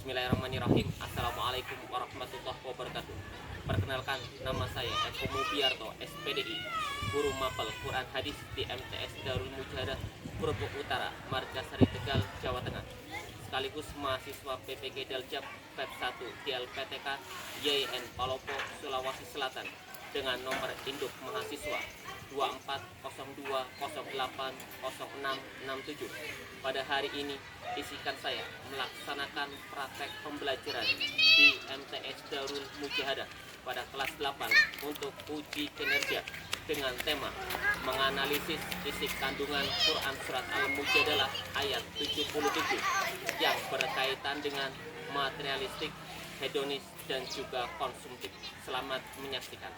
Bismillahirrahmanirrahim. Assalamualaikum warahmatullahi wabarakatuh. Perkenalkan, nama saya Eko Mubiarto, SPDI, Guru Mapel Quran Hadis di MTS Darul Mujahadah, Grogol Utara, Margasari, Tegal, Jawa Tengah. Sekaligus mahasiswa PPG Daljab PEP 1 di LPTK YN Palopo, Sulawesi Selatan dengan nomor induk mahasiswa 2402080667. Pada hari ini isikan saya melaksanakan praktek pembelajaran di MTS Darul Mujahadah pada kelas 8 untuk uji kinerja dengan tema menganalisis isi kandungan Quran Surat Al-Mujadalah ayat 77 yang berkaitan dengan materialistik, hedonis, dan juga konsumtif. Selamat menyaksikan.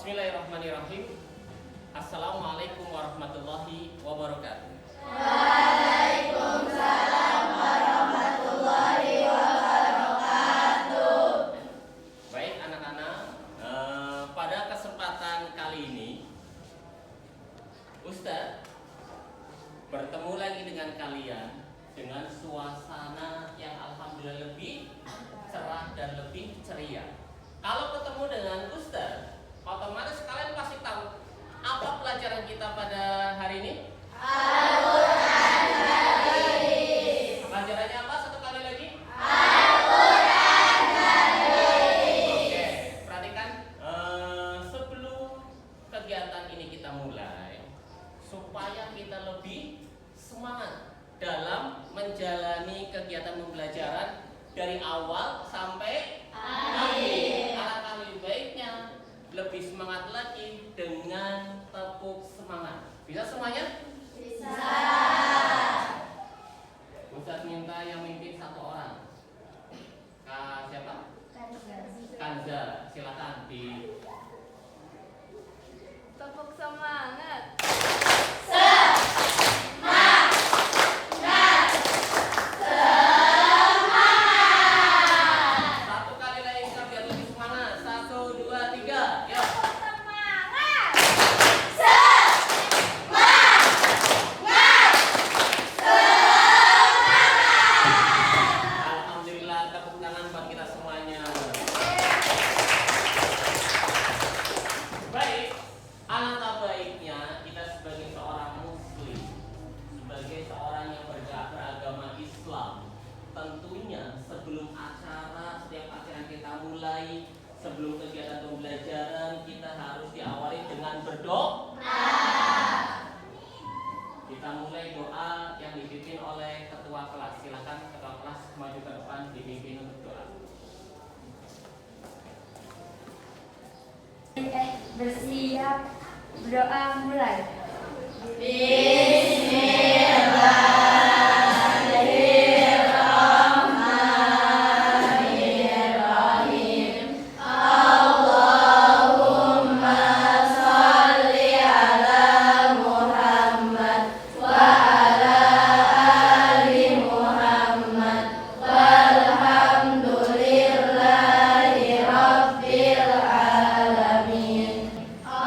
Bismillahirrahmanirrahim. Assalamualaikum warahmatullahi wabarakatuh. Waalaikumsalam warahmatullahi wabarakatuh. Baik anak-anak, pada kesempatan kali ini Ustadz bertemu lagi dengan kalian dengan suasana yang alhamdulillah lebih cerah dan lebih ceria. Kalau ketemu dengan Ustadz, otomatis kalian pasti tahu apa pelajaran kita pada hari ini? Al-Quran Hadis. Pelajarannya apa? Satu kali lagi. Al-Quran Hadis. Oke, perhatikan. Sebelum kegiatan ini kita mulai, supaya kita lebih semangat dalam menjalani kegiatan pembelajaran dari awal sampai akhir. Alangkah lebih baiknya lebih semangat lagi dengan tepuk semangat. Bisa semuanya? Bisa. Ustadz minta yang mimpin satu orang. Kak siapa? Kanza. Silakan di Tepuk semangat. satu kali lagi kita biar lebih semangat. 1, 2, 3. Yuk. Alhamdulillah, tepuk tangan buat kita semuanya. Baik, alangkah baiknya kita sebagai seorang muslim, sebagai seorang yang beragama Islam, tentunya sebelum setiap acara kita mulai, sebelum kegiatan pembelajaran, kita harus diawali dengan berdoa. Kita mulai doa yang dipimpin oleh ketua kelas. Silakan ketua kelas maju ke depan, dipimpin untuk doa. Bersiap, berdoa mulai. Bismillahirrahmanirrahim. Allahumma sholli ala Muhammad wa ala ali Muhammad walhamdulillahi rabbil alamin.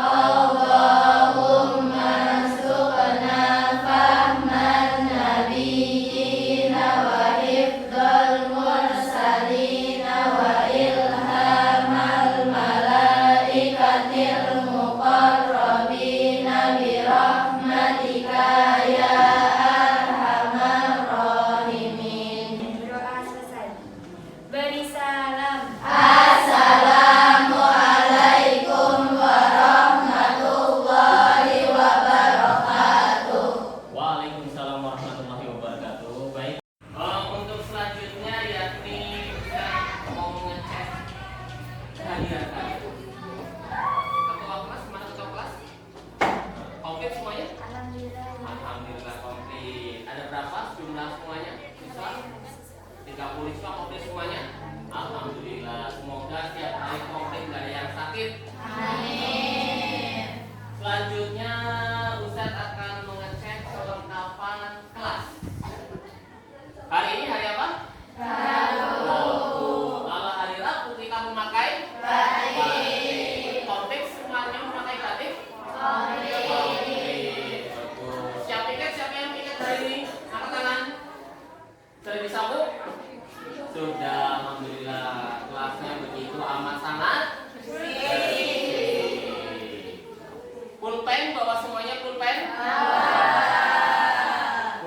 Allahumma suqna fahman nabiyina wa hifdzal mursalina wa ilhamal malaikatil muqarrabina birahmatika ya arhamar rahimin. Doa selesai. Beri salam. Assalamualaikum warahmatullahi wabarakatuh. Waalaikumsalam warahmatullahi wabarakatuh. Baik. Untuk selanjutnya yakni kita mau mengecek kehadiran kalian. Ketua kelas, mana ketua kelas? Komplit semuanya? Alhamdulillah. Alhamdulillah komplit. Ada berapa jumlah semuanya? Siswa? 30 siswa komplit semuanya? Alhamdulillah. Semoga setiap hari komplit, nggak ada yang sakit. Amin. Selanjutnya Ustadz akan mengecek kelengkapan kelas. Hari ini hari apa? Sudah, alhamdulillah. Kelasnya begitu amat sangat bersih. Pulpen bawa semuanya pulpen?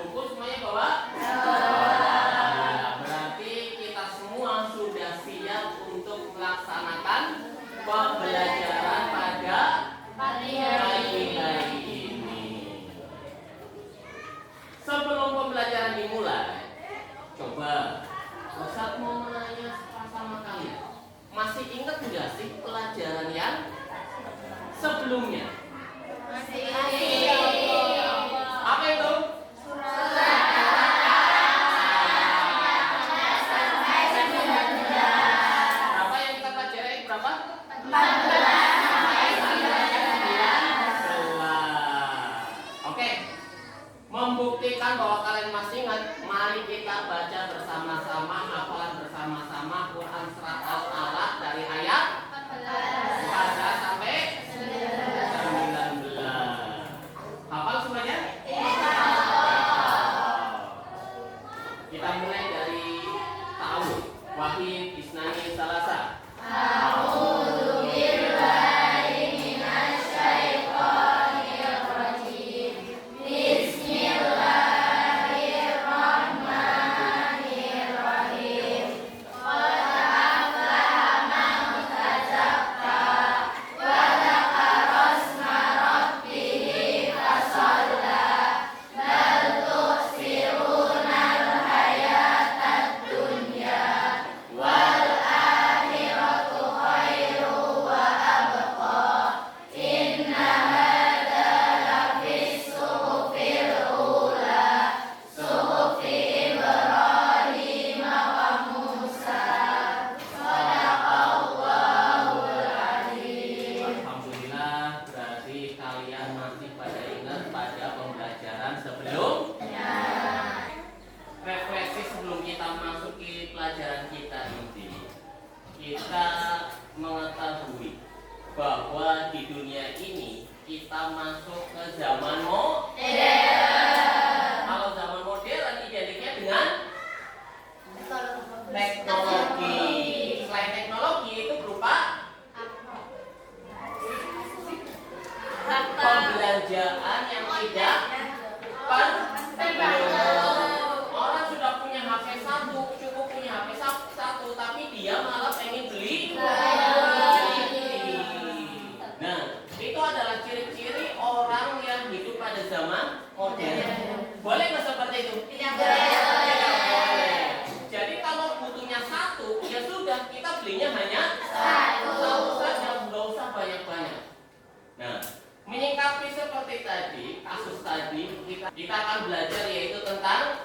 Buku semuanya bawa? Alhamdulillah. Berarti kita semua sudah siap untuk melaksanakan pembelajaran pada pagi hari ini. Sebelum pembelajaran dimulai, coba Ustaz mau menanya sama kalian. Masih ingat nggak sih pelajaran yang sebelumnya? Masih. Apa itu? Berapa yang kita pelajari? Berapa? 11. Oke. Membuktikan bahwa kalian masih ingat, mari kita baca bersama-sama, hafalan bersama-sama Quran surat Al-Alaq dari ayat 14 sampai 19. Hafal semuanya? Kita mulai dari ta'awudz. Wahid, isnani, salasa. Kita mengetahui bahwa di dunia ini kita masuk ke zaman modern. Kalau zaman modern identiknya dengan teknologi. Selain teknologi itu berupa pembelanjaan yang tidak penting. Orang sudah punya HP satu, cukup punya HP satu, tapi dia malah pengen beli. Nah, itu adalah ciri-ciri orang yang hidup pada zaman modern. Boleh nggak seperti itu? Tidak boleh. Jadi kalau butuhnya satu, ya sudah, kita belinya hanya satu saja, nggak usah banyak-banyak. Nah, menyikapi seperti tadi, kasus tadi, kita akan belajar yaitu tentang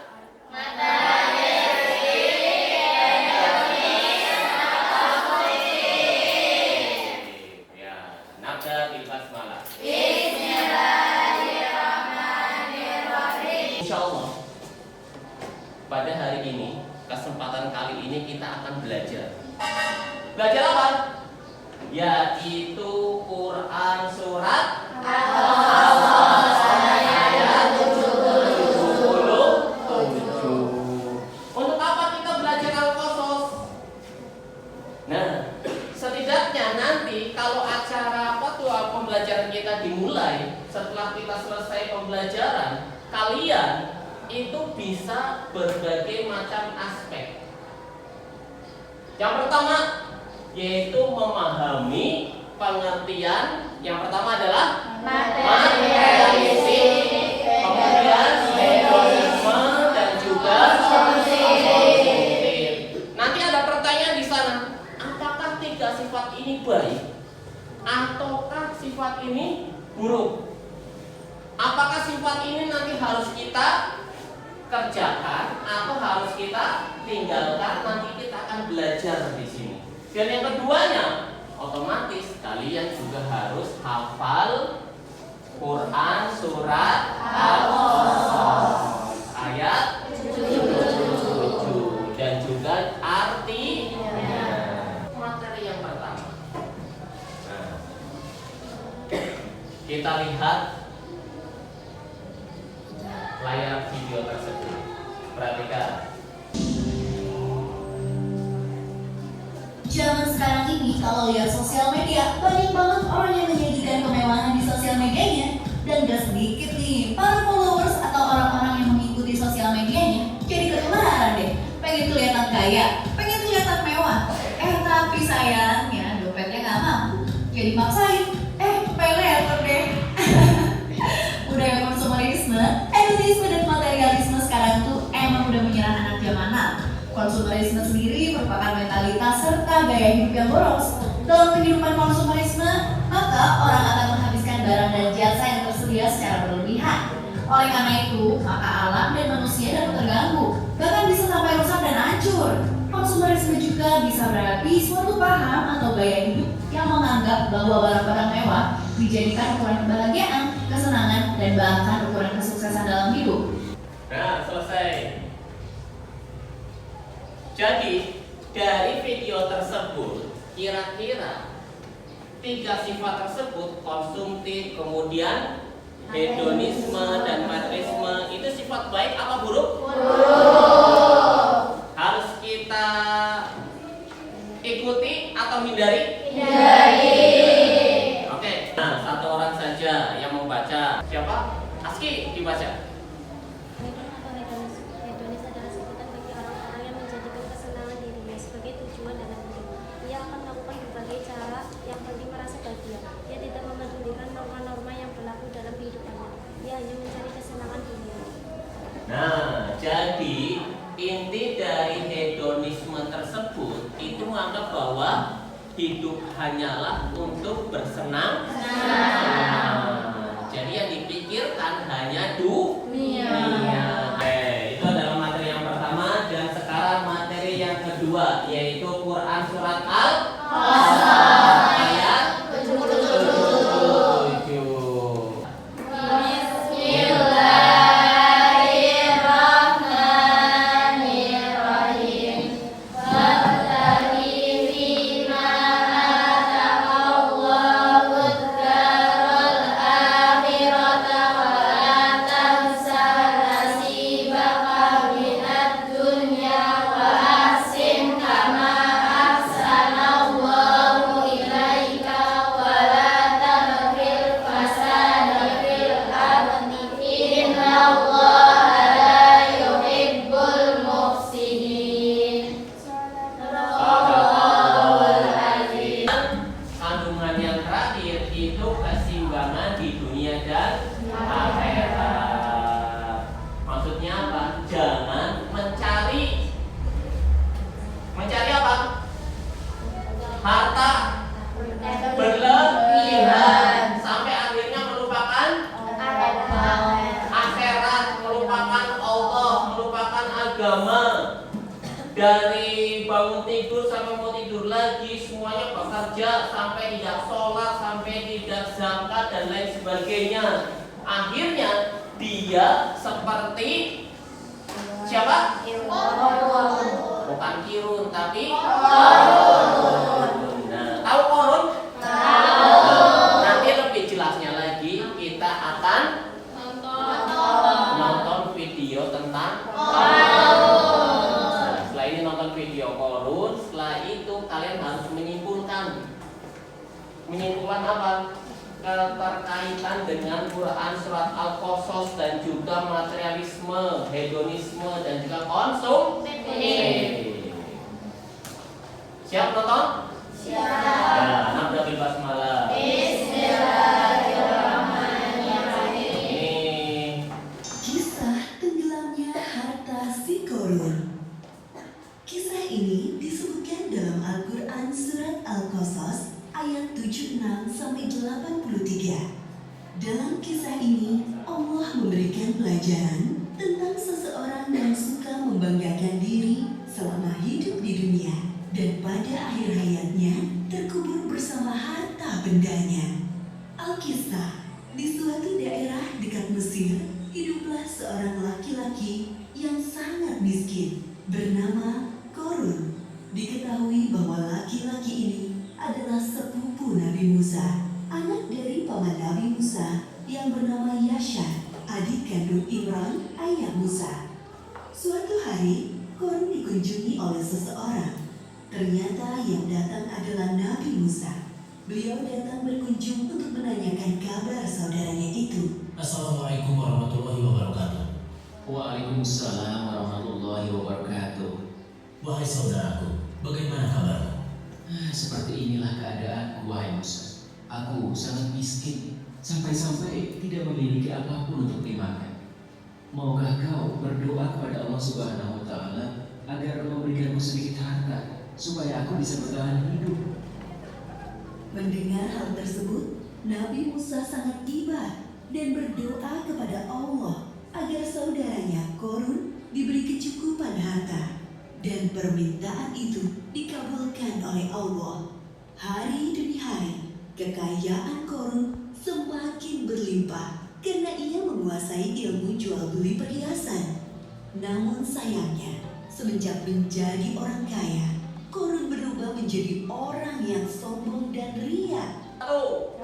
Insyaallah pada hari ini, kesempatan kali ini kita akan belajar. Belajar apa? Yaitu Quran surat ayat 77. Untuk apa kita belajar Al-Qasas? Nah, setidaknya nanti kalau acara pembelajaran kita dimulai, setelah kita selesai pembelajaran, kalian itu bisa berbagai macam aspek. Yang pertama yaitu memahami pengertian. Yang pertama adalah materialistik, kemudian hedonisme dan juga positif. Nanti ada pertanyaan di sana, apakah tiga sifat ini baik ataukah sifat ini buruk? Apakah sifat ini nanti harus kita kerjakan atau harus kita tinggalkan? Nanti kita akan belajar di sini. Dan yang keduanya, otomatis kalian juga harus hafal Quran surat Al-Qasas ayat 77 dan juga artinya. Materi yang pertama. Nah, kita lihat layar video tersebut. Perhatikan. sekarang ini kalau lihat sosial media, banyak banget orang yang menyajikan kemewahan di sosial medianya. Dan gak sedikit nih, para followers atau orang-orang yang mengikuti sosial medianya jadi ketularan deh. Pengen kelihatan kaya, pengen kelihatan mewah. Tapi sayangnya dompetnya gak mampu. Jadi maksain, pay later deh. Budaya konsumerisme, hedonisme dan materialisme sekarang tuh emang udah menyerang anak zaman now. Konsumerisme sendiri merupakan mentalitas serta gaya hidup yang boros. Dalam kehidupan konsumerisme, maka orang akan menghabiskan barang dan jasa yang tersedia secara berlebihan. Oleh karena itu, maka alam dan manusia dapat terganggu, bahkan bisa sampai rusak dan hancur. Konsumerisme juga bisa berarti suatu paham atau gaya hidup yang menganggap bahwa barang-barang mewah dijadikan ukuran kebahagiaan, kesenangan, dan bahkan ukuran kesuksesan dalam hidup. Nah, selesai. Jadi, dari video tersebut, kira-kira 3 sifat tersebut, konsumtif, kemudian hedonisme dan materialisme, itu sifat baik apa buruk? Buruk. Harus kita ikuti atau hindari? Hindari. Oke, nah satu orang saja yang membaca. Siapa? Aski, dibaca. Hedonis adalah sebutan bagi orang-orang yang menjadikan kesenangan dirinya sebagai tujuan dalam hidup. Ia akan melakukan berbagai cara yang penting merasa bahagia. Ia tidak memedulikan norma-norma yang berlaku dalam kehidupannya. Ia hanya mencari kesenangan dunia. Nah, jadi inti dari hedonisme tersebut itu menganggap bahwa hidup hanyalah untuk bersenang. Jadi yang dipikirkan hanya dunia. Itu adalah materi yang pertama, dan sekarang materi yang kedua, yaitu Quran surat Al-Qasas ayat 7. Dari bangun tidur sampai mau tidur lagi, semuanya bekerja sampai tidak sholat, sampai tidak zakat dan lain sebagainya. Akhirnya dia seperti siapa? Bukan kirun, tapi korun. Nah, tahu korun? Tahu. Nanti lebih jelasnya lagi kita akan nonton video tentang video korun. Setelah itu kalian harus menyimpulkan apa? Keterkaitan dengan Quran surat Al-Qasas dan juga materialisme, hedonisme dan juga konsumtif. Siap nonton? Siap. Nah, nabda bil basmalah. Bismillahirrahmanirrahim. Kisah tenggelamnya harta si korun. Kisah ini disebutkan dalam Al-Quran Surat Al-Qasas ayat 76-83. Dalam kisah ini, Allah memberikan pelajaran tentang seseorang yang suka membanggakan diri selama hidup di dunia dan pada akhir hayatnya terkubur bersama harta bendanya. Alkisah, di suatu daerah dekat Mesir, hiduplah seorang laki-laki yang sangat miskin bernama Korun. Diketahui bahwa laki-laki ini adalah sepupu Nabi Musa, anak dari paman Nabi Musa yang bernama Yasha, adik kandung Imran, ayah Musa. Suatu hari, Korun dikunjungi oleh seseorang. Ternyata yang datang adalah Nabi Musa. Beliau datang berkunjung untuk menanyakan kabar saudaranya itu. Assalamualaikum warahmatullahi wabarakatuh. Waalaikumsalam warahmatullahi wabarakatuh. Wahai saudaraku, bagaimana kabarmu? Seperti inilah keadaanku, wahai Musa. Aku sangat miskin, sampai-sampai tidak memiliki apapun untuk dimakan. Maukah kau berdoa kepada Allah Subhanahu wa Ta'ala agar memberikanku sedikit harta supaya aku bisa bertahan hidup? Mendengar hal tersebut, Nabi Musa sangat iba dan berdoa kepada Allah agar saudaranya Korun diberi kecukupan harta. Dan permintaan itu dikabulkan oleh Allah. Hari demi hari, kekayaan Korun semakin berlimpah karena ia menguasai ilmu jual beli perhiasan. Namun sayangnya, semenjak menjadi orang kaya, Korun berubah menjadi orang yang sombong dan riya. Satu.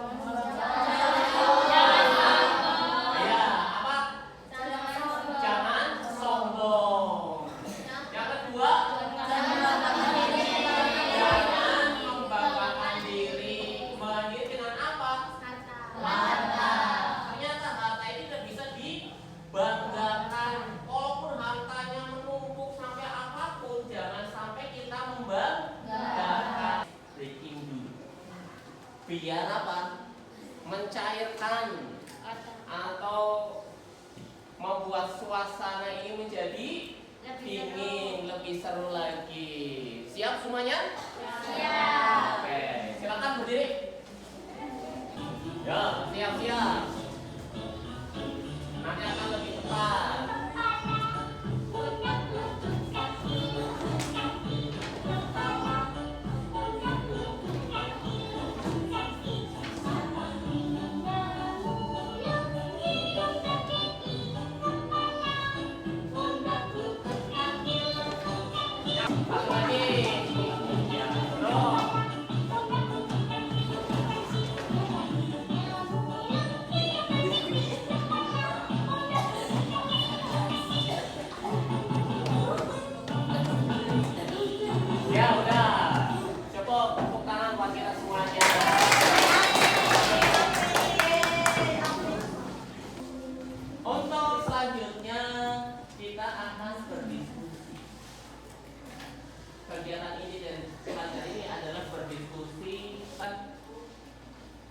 Ya, apa? Jangan sombong. Yang kedua, jangan membanggakan diri. Membanggakan dengan apa? Harta. Ternyata harta ini tidak bisa dibanggakan. Walaupun hartanya menumpuk sampai apapun, jangan sampai kita membanggakan. Breaking dulu. Biar apa? Mencairkan atau membuat suasana ini menjadi dingin, lebih seru lagi. Siap semuanya? Siap. Oke, silakan berdiri. Ya, siap-siap. Nanti akan lebih cepat. Satu lagi. Ya, terus. Ya udah, coba tepuk tangan buat kita semuanya. Untuk selanjutnya kita akan berdiskusi. Kegiatan ini dan pelajaran ini adalah berdiskusi.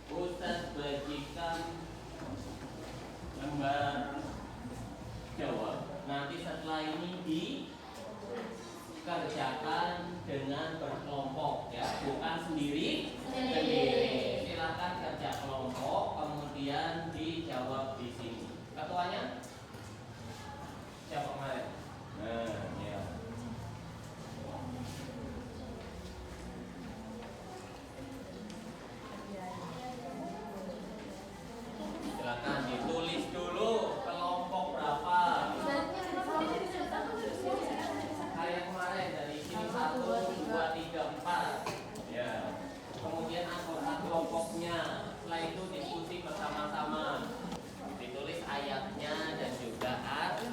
Ustaz bagikan lembar jawab. Nanti setelah ini dikerjakan dengan berkelompok, ya, bukan sendiri. Silakan kerja kelompok, kemudian dijawab di sini. Ketuanya siapa kemarin? Nah, ya. Silakan ditulis dulu kelompok berapa. Kayak kemarin dari sini 1, 2, 3, 4. Ya. Kemudian anggota kelompoknya. Setelah itu diskusi bersama-sama. Ditulis ayatnya dan juga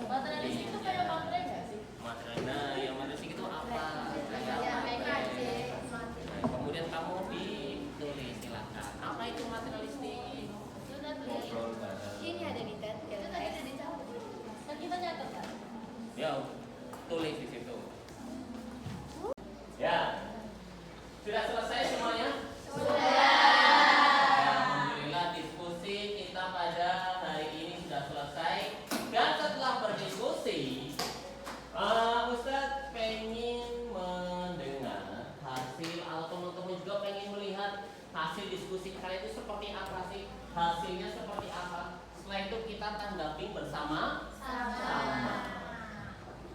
Materi itu kayak materi nggak sih? materi. Nah, yang materi itu apa? Kayak materi. Nah, kemudian kamu ditulis, silakan. Apa itu materialistik? Ngobrol bareng. Ini ada di tet. Itu tadi ada dicatat. Kan kita nyatet kan? Ya, tulis di situ. Ya, sudah selesai semuanya? Alhamdulillah diskusi kita pada hari ini sudah selesai. Dan setelah berdiskusi, Ustadz pengen mendengar hasil, atau teman-teman juga pengen melihat hasil diskusi kalian itu seperti apa sih? Hasilnya seperti apa? Setelah itu kita tanggapi bersama-sama.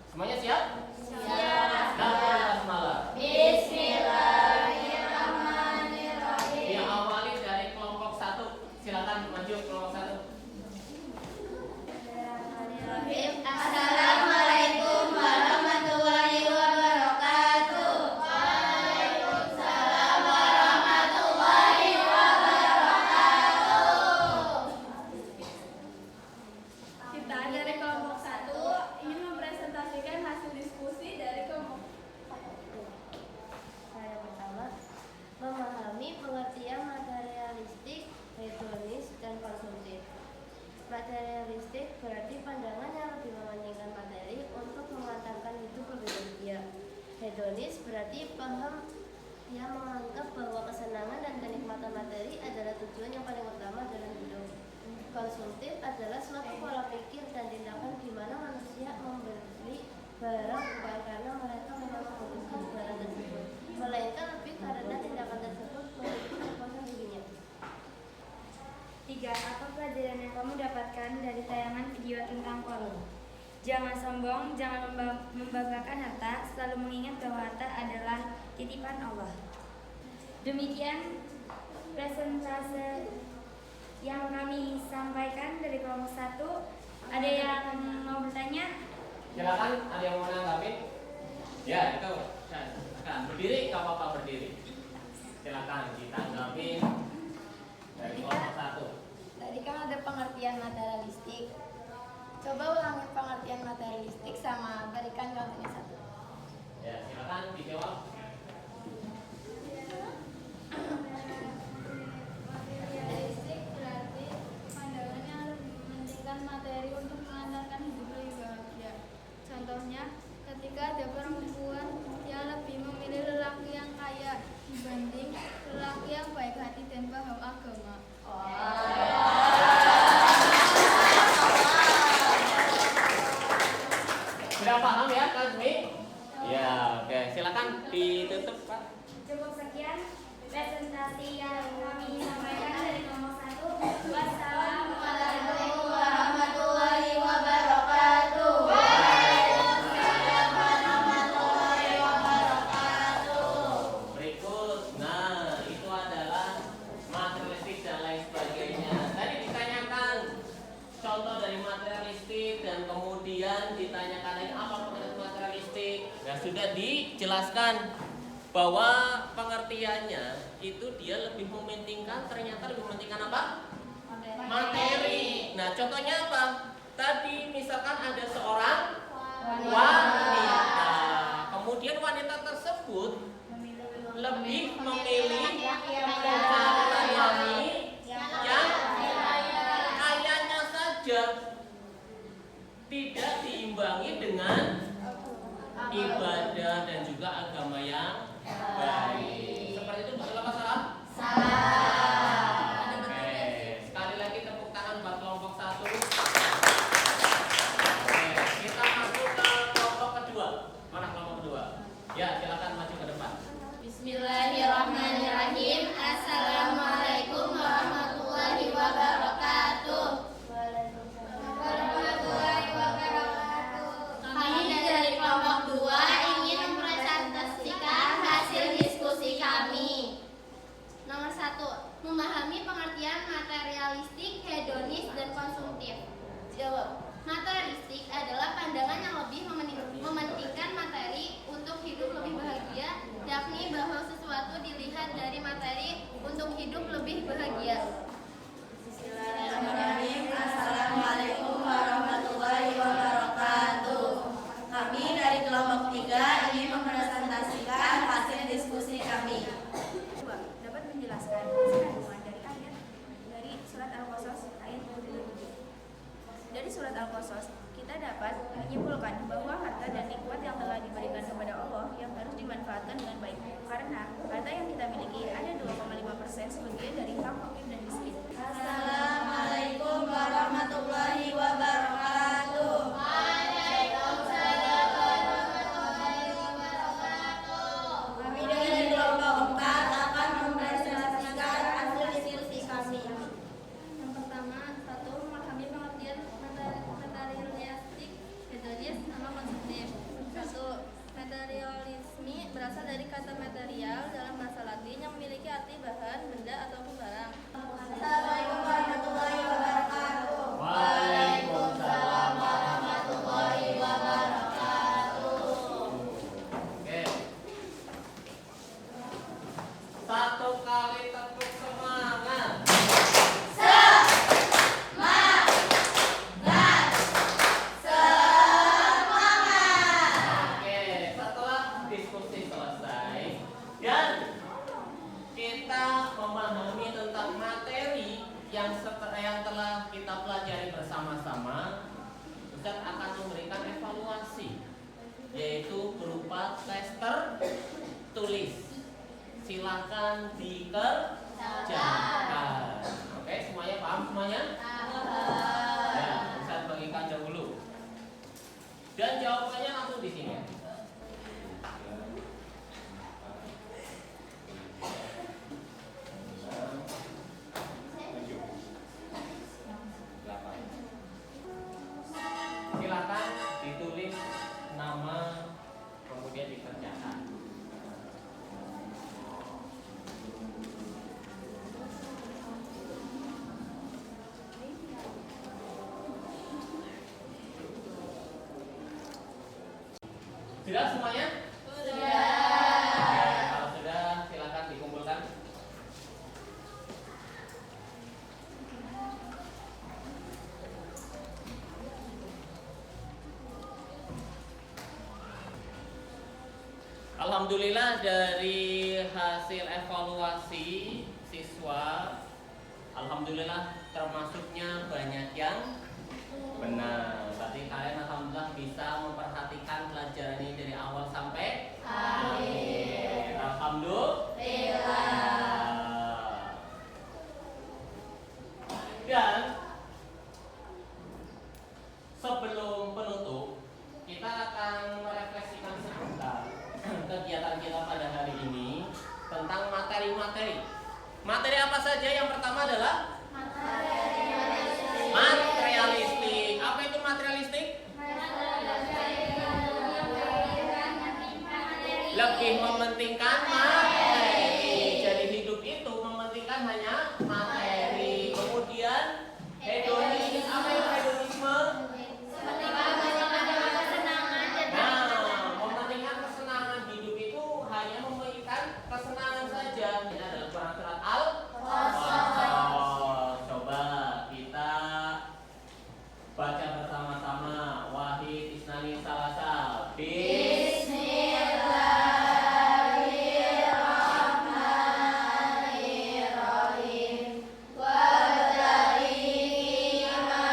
Semuanya siap? Siap. Bismillah. Bismillahirrahmanirrahim. Diawali dari kelompok 1. Silakan maju kelompok 1. Assalamualaikum warahmatullahi wabarakatuh. Waalaikumsalam warahmatullahi wabarakatuh. Kita dari kelompok 1 ingin mempresentasikan hasil diskusi hedonis berarti paham yang menganggap bahwa kesenangan dan kenikmatan materi adalah tujuan yang paling utama dalam hidup. Konsumtif adalah suatu pola pikir dan tindakan di mana manusia membeli barang bukan karena mereka memang membutuhkan barang tersebut, melainkan lebih karena tindakan tersebut memiliki kepuasan dirinya. 3. Apa pelajaran yang kamu dapatkan dari tayangan video tentang korun? Jangan sombong, jangan membanggakan harta, selalu mengingat bahwa harta adalah titipan Allah. Demikian presentase yang kami sampaikan dari kelompok 1. Ada yang mau bertanya? Silakan, ada yang mau menanggapi? Ya, itu silakan. Berdiri, nggak apa-apa berdiri. Silakan ditanggapi dari kelompok 1. Tadi kan ada pengertian materialistik. Coba ulangi pengertian materialistik sama berikan contohnya satu. Ya, silakan dijawab. Materialistik berarti pandangan yang lebih mementingkan materi untuk mengantarkan hidup lebih bahagia. Contohnya, ketika ada perempuan yang lebih memilih lelaki yang kaya dibanding lelaki yang baik hati dan paham agama. Sudah paham ya, Kazmi? Ya, oke. Silakan ditutup, Pak. Cukup sekian presentasi yang kami sampaikan dari kelompok 1. Wassalamualaikum warahmatullahi wabarakatuh. Berikut, nah itu adalah materialistik dan lain sebagainya. Tadi ditanyakan contoh dari materialistik dan kemudian ditanyakan lagi apa pengertian materialistik. Nah sudah dijelaskan bahwa pengertiannya itu dia lebih mementingkan, ternyata lebih mementingkan apa? Materi. Nah contohnya apa? Tadi misalkan ada seorang wanita, kemudian wanita tersebut lebih memilih calon suami yang kayanya saja, tidak diimbangi dengan ibadah dan juga agama yang baik. Seperti itu betul apa salah? Salah. Oke, sekali lagi tepuk tangan buat kelompok 1. Oke, kita masuk ke kelompok kedua. Mana kelompok kedua? Ya, silakan maju ke depan. Bismillahirrahmanirrahim. Assalamualaikum warahmatullahi wabarakatuh. Kami dari kelompok 2 ingin mempresentasikan hasil diskusi kami. Nomor 1, memahami pengertian materialistik, hedonis, dan konsumtif. Jawab. Materialistik adalah pandangan yang lebih mementingkan materi untuk hidup lebih bahagia, yakni bahwa sesuatu dilihat dari materi untuk hidup lebih bahagia. Bismillahirrahmanirrahim. Assalamualaikum warahmatullahi wabarakatuh. Kami dari kelompok 3 ingin mempresentasikan hasil diskusi kami. Dapat menjelaskan kandungan dari ayat dari surat Al-Qasas ayat 27. Dari surat Al-Qasas kita dapat menyimpulkan bahwa harta dan nikmat yang telah diberikan kepada Allah yang harus dimanfaatkan dengan baik. Karena harta yang kita miliki ada 2,5% sebagian dari hak fakir dan miskin. Assalamualaikum warahmatullahi wabarakatuh. Waalaikumsalam warahmatullahi wabarakatuh. Kami dari kelompok 4 akan mempresentasikan hasil diskusi kami. Yang pertama, 1, memahami pengertian materialistik, hedonis, sama konsumtif. 1. Materialisme berasal dari kata material dalam bahasa Latin yang memiliki arti bahan, benda, ataupun barang. Assalamualaikum warahmatullahi wabarakatuh. Waalaikumsalam warahmatullahi wabarakatuh. Oke. Satu kali tepuk semangat. Oke, setelah diskusi selesai dan kita memahami tentang materi yang telah kita pelajari bersama-sama, Ustaz akan memberikan evaluasi yaitu berupa tes tertulis. Silakan dikerjakan. Oke, semuanya paham semuanya? Ya, Ustaz bagikan dahulu. Dan jawabannya langsung di sini. Silakan ditulis nama, kemudian dikerjakan. Sudah semuanya? Sudah. Kalau sudah, silakan dikumpulkan. Alhamdulillah dari hasil evaluasi siswa, alhamdulillah termasuknya banyak yang benar. Berarti kalian alhamdulillah bisa memperhatikan pelajaran ini dari awal sampai akhir. Alhamdulillah. Dan sebelum penutup, kita akan merefleksikan sebentar kegiatan kita pada hari ini tentang materi-materi. Materi apa saja? Yang pertama adalah materialistik. Apa itu materialistik? Lebih mementingkan materi. Jadi hidup itu mementingkan hanya materi. Kemudian hedonis. Apa itu hedonisme? Mementingkan kesenangan. Hidup itu hanya mementingkan kesenangan saja. Ini adalah surat Al-Qasas. Coba kita baca bersama-sama. Wahid Isnani Salasa. Bismillahirrahmanirrahim. Wabtaghi ma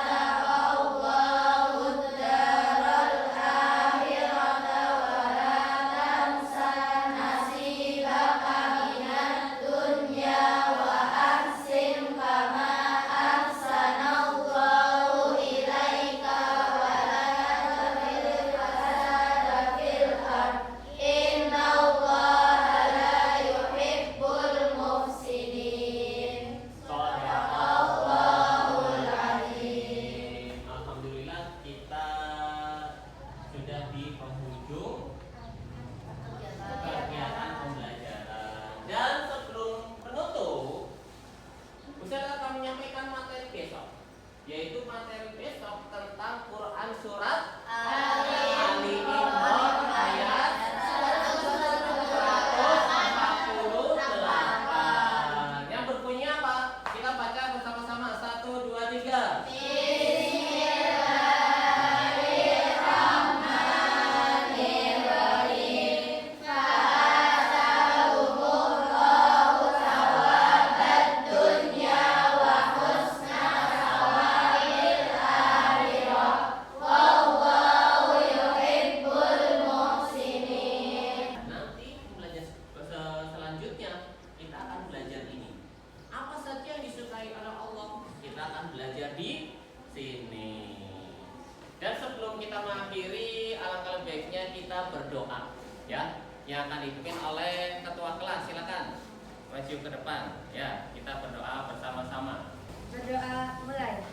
ataqallahu ad-daral akhirata wa la tansa nasibaka minad dunya wa ahsin kama ahsanallahu ilaika wa la tabghil fasada fil ard innallaha la yuhibbul mufsidin. Shadaqallahul azim. Alhamdulillah kita sudah di penghujung kegiatan pembelajaran. Dan sebelum penutup, Ustaz akan menyampaikan materi besok, yaitu materi besok tentang Quran surat Ali Imran ayat 148. Yang berbunyi apa? Kita baca bersama-sama. 1, 2, 3. Bismillahirrahmanirrahim. Fa'atahumullahu thawabad dunya wa husna thawabil akhirah. Wallahu yuhibbul muhsinin. Nanti belajar selanjutnya kita akan belajar ini. Apa saja yang disukai oleh Allah, kita akan belajar di sini. Dan sebelum kita mengakhiri, alangkah lebih baiknya kita berdoa, ya. Yang akan dipimpin oleh ketua kelas. Silakan maju ke depan, ya. Kita berdoa bersama-sama. Berdoa mulai.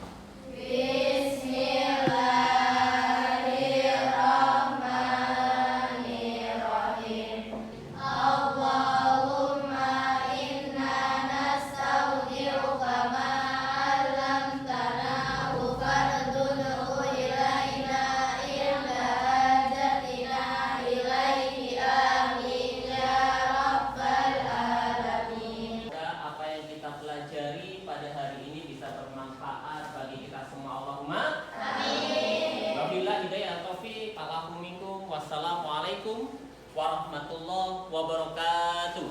Bismillahirrahmanirrahim. Allahumma inna nastaudi'uka ma 'allamtanahu fardudhu ilaina inda hajatina ilaihi amin ya rabbal alamin. Semoga apa yang kita pelajari pada hari ini bisa bermanfaat bagi kita semua. Allahumma amin. Wabillahi hidayah taufik. Wassalamualaikum warahmatullahi wabarakatuh.